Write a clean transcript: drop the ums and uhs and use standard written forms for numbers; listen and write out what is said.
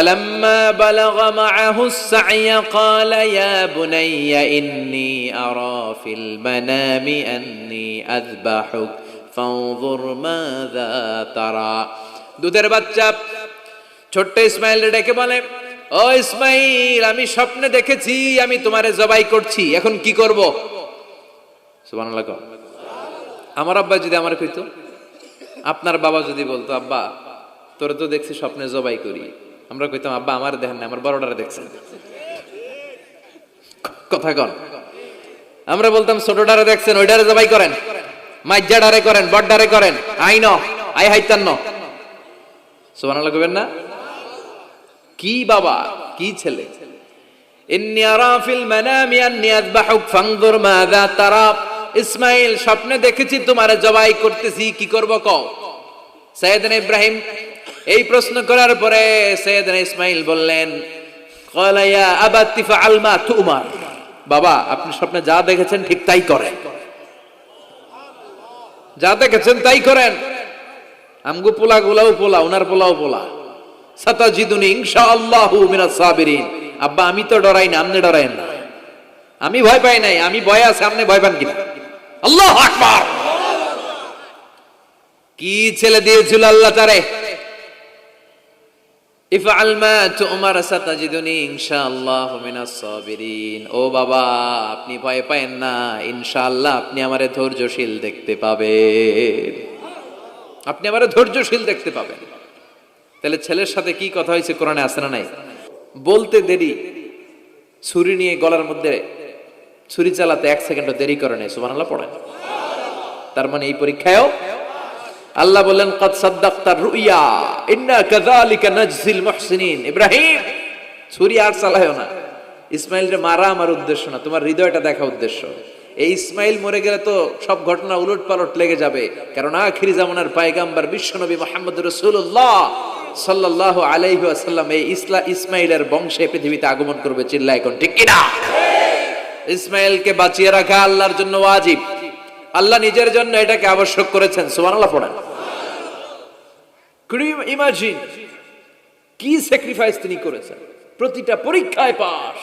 فلما بلغ معه السعي قال يا بني إني أرى في المنام أني أذبحك فانظر ماذا ترى দুধের বাচ্চা ছোট্ট ইসমাইল ডেকে বলে, ও ইসমাইল, আমি স্বপ্নে দেখেছি আমি তোমারে জবাই করছি, এখন কি করব? সুবহানাল্লাহ। আমার আব্বা যদি আমার কইতো, আপনার বাবা যদি বলতো, আব্বা তোরে তো দেখছি স্বপ্নে জবাই করি, আমরা কইতাম, আব্বা আমার দেখেন না, আমার বড়টারে দেখছেন। কথা কন। আমরা বলতাম, ছোটটারে দেখছেন, ওইটারে জবাই করেন, মাইজ্জাডারে করেন, বড়ডারে করেন, আইন আই হাইতান্ন। সুবহানাল্লাহ কইবেন না? কি বাবা, কি ছেলে। ইন্নী আরা ফিল মানামি আন্নী আযবাহুক ফানজুর মাযা তারা। ইসমাইল, স্বপ্নে দেখেছি তোমারে জবাই করতেছি, কি করব কও? সাইয়েদনা ইব্রাহিম এই প্রশ্ন করার পরে সাইয়েদনা ইসমাইল বললেন, ক্বালা ইয়া আবাতি ফাআল মা তুমার। বাবা, আপনি স্বপ্নে যা দেখেছেন ঠিক তাই করেন, যা দেখেছেন তাই করেন। আমগো পোলা গুলাও পোলা, ওনার পোলাও পোলা। সাতাজিদুনি ইনশাআল্লাহু মিনাস সাবিরিন। আব্বা, আমি তো ডরাই না, আপনি ডরায়েন না। আমি ভয় পাই নাই, আমি ভয় আছে, আপনি ভয় পান কিনা? আল্লাহু আকবার। কি ছেলে দিয়েছিল আল্লাহ তারে। ইফআল মা তুমার সাতাজিদুনি ইনশাআল্লাহু মিনাস সাবিরিন। ও বাবা, আপনি ভয় পায়েন না, ইনশাআল্লাহ আপনি আমারে ধৈর্যশীল দেখতে পাবেন, আপনি আমারে ধৈর্যশীল দেখতে পাবেন। তাহলে ছেলের সাথে কি কথা হয়েছে কোরআনে আছে না নাই? বলতে দেরি, ছুরি নিয়ে গলার মধ্যে ছুরি চালাতে 1 সেকেন্ডও দেরি করে নাই। সুবহানাল্লাহ পড়েন। তার মানে এই পরীক্ষায়ও আল্লাহ বললেন, ক্বাদ সাদ্দাকতার রুইয়া ইন্না কাযালিকা নাজজিল মুহসিনিন। ইব্রাহিম, ছুরি আর চালায়ও না। ইসমাইলরে মারা আমার উদ্দেশ্য না, তোমার হৃদয়টা দেখা উদ্দেশ্য। এই ইসমাইল মরে গেলে তো সব ঘটনা উলট পালট লেগে যাবে, কারণ আখিরি জামানার পয়গম্বর বিশ্বনবী মুহাম্মদ রাসূলুল্লাহ সাল্লাল্লাহু আলাইহি ওয়াসাল্লাম এই ইসমাইলের বংশে পৃথিবীতে আগমন করবে। চিল্লায় কোন ঠিক কিনা? ইসমাইলকে বাঁচিয়ে রাখা আল্লাহর জন্য ওয়াজিব, আল্লাহ নিজের জন্য এটাকে আবশ্যক করেছেন। সুবহানাল্লাহ পড়েন। কুড ইউ ইমাজিন কি স্যাক্রিফাইস তিনি করেছেন? প্রতিটা পরীক্ষায় পাস।